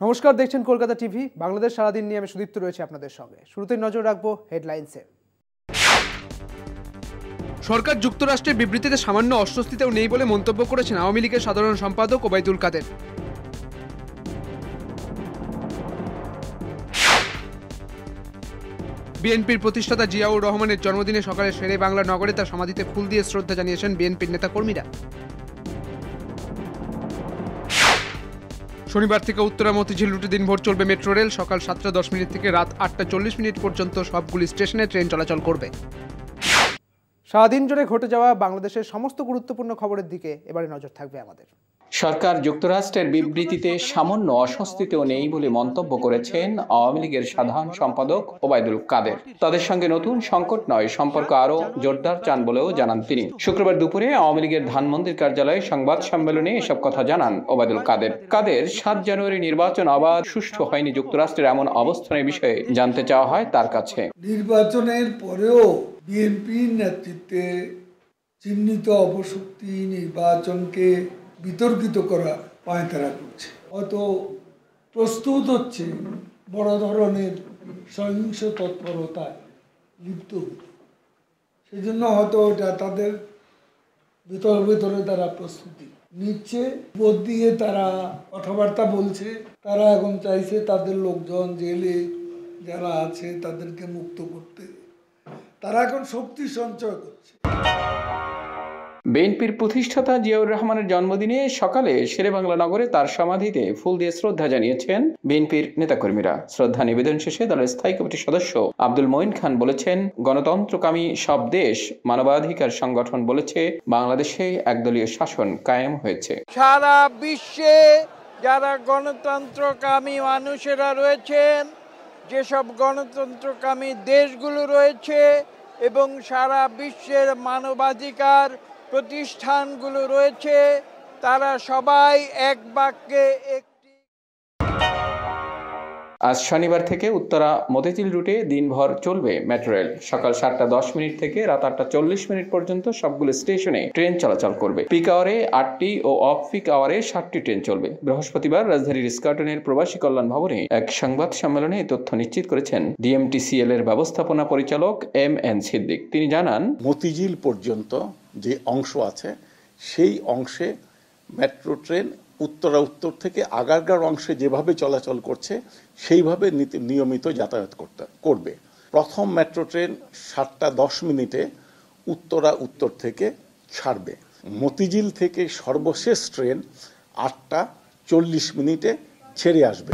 নমস্কার, দেখছেন কলকাতা টিভি। বাংলাদেশ সারাদিন নিয়ে আমি সুদীপ্ত রয়েছে আপনাদের সঙ্গে। শুরুতেই নজর রাখবো হেডলাইন্সে। সরকার যুক্তরাষ্ট্রের বিবৃতিতে সামান্য অস্বস্তিতেও নেই বলে মন্তব্য করেছেন আওয়ামী লীগের সাধারণ সম্পাদক ওবায়দুল কাদের। বিএনপির প্রতিষ্ঠাতা জিয়াউর রহমানের জন্মদিনে সকালে শেরে বাংলা নগরে তার সমাধিতে ফুল দিয়ে শ্রদ্ধা জানিয়েছেন বিএনপির নেতাকর্মীরা। শনিবার থেকে উত্তরা মতিঝিল রুটে দিনভর চলবে মেট্রো রেল। সকাল 7:10 থেকে রাত 8:40 পর্যন্ত সবগুলি স্টেশনে ট্রেন চলাচল করবে। সারাদিন জুড়ে ঘটে যাওয়া বাংলাদেশের সমস্ত গুরুত্বপূর্ণ খবরের দিকে এবারে নজর থাকবে আমাদের। সরকার যুক্তরাষ্ট্রের বিবৃতিতে সামান্য অস্বস্তিতেও নেই বলে মন্তব্য করেছেন আওয়ামী লীগের সাধারণ সম্পাদক ওবায়দুল কাদের। তাদের সঙ্গে নতুন সংকট নয়, সম্পর্ক আরও জোরদার চান বলেও জানান তিনি। শুক্রবার দুপুরে আওয়ামী লীগের ধানমন্দির কার্যালয়ে সংবাদ সম্মেলনে এসব কথা জানান ওবায়দুল কাদের। 7 জানুয়ারি নির্বাচন আবার সুষ্ঠু হয়নি যুক্তরাষ্ট্রের এমন অবস্থানের বিষয়ে জানতে চাওয়া হয় তার কাছে। নির্বাচনের পরেও বিএনপির নেতৃত্বে চিহ্নিত অপশক্তি নির্বাচনকে বিতর্কিত করা পায়তারা করছে, হয়তো প্রস্তুত হচ্ছে বড় ধরনের সহিংস তৎপরতায় লিপ্ত হতে। সেই জন্য হয়তো এটা তাদের ভিতরে তারা প্রস্তুতি নিচ্ছে, বোধ দিয়ে তারা কথাবার্তা বলছে। তারা এখন চাইছে তাদের লোকজন জেলে যারা আছে তাদেরকে মুক্ত করতে। তারা এখন শক্তি সঞ্চয় করছে। বিএনপির প্রতিষ্ঠাতা জিয়াউর রহমানের জন্মদিনে সকালে শেরেবাংলা নগরে তার সমাধিতে ফুল দিয়ে শ্রদ্ধা জানিয়েছেন বিএনপির নেতাকর্মীরা। শ্রদ্ধা নিবেদন শেষে দলের স্থায়ী কমিটির সদস্য আব্দুল মঈন খান বলেছেন, গণতন্ত্রকামী সব দেশ, মানবাধিকার সংগঠন বলেছে বাংলাদেশে একদলীয় শাসন কায়েম হয়েছে। সারা বিশ্বে যারা গণতন্ত্রকামী মানুষেরা রয়েছেন, যেসব গণতন্ত্রকামী দেশগুলো রয়েছে এবং সারা বিশ্বের মানবাধিকার প্রতিষ্ঠানগুলো রয়েছে, তারা সবাই এক বাক্যে আজ শনিবার থেকে উত্তরা মতিঝিল রুটে দিনভর চলবে মেট্রো রেল। সকাল 7:10 থেকে রাত 8:40 পর্যন্ত সবগুলো স্টেশনে ট্রেন চলাচল করবে। পিক আওয়ারে 8টি ও অফ পিক আওয়ারে 7টি ট্রেন চলবে। বৃহস্পতিবার রাজধানীর ইস্কাটনের প্রবাসী কল্যাণ ভবনে এক সংবাদ সম্মেলনে এই তথ্য নিশ্চিত করেছেন ডিএমটিসিএল এর ব্যবস্থাপনা পরিচালক এম.এন. সিদ্দিক। তিনি জানান, মতিঝিল পর্যন্ত যে অংশ আছে সেই অংশে মেট্রো ট্রেন উত্তরা উত্তর থেকে আগারগাঁও অংশে যেভাবে চলাচল করছে সেইভাবে নিয়মিত যাতায়াত করবে। প্রথম মেট্রো ট্রেন 7:10 উত্তরা উত্তর থেকে ছাড়বে। মতিঝিল থেকে সর্বশেষ ট্রেন 8:40 ছেড়ে আসবে।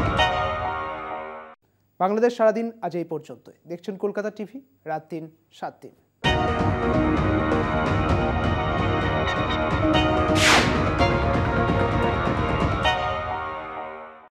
বাংলাদেশ সারাদিন আজ এই পর্যন্তই। দেখছেন কলকাতা টিভি, রাত 3, 7 দিন।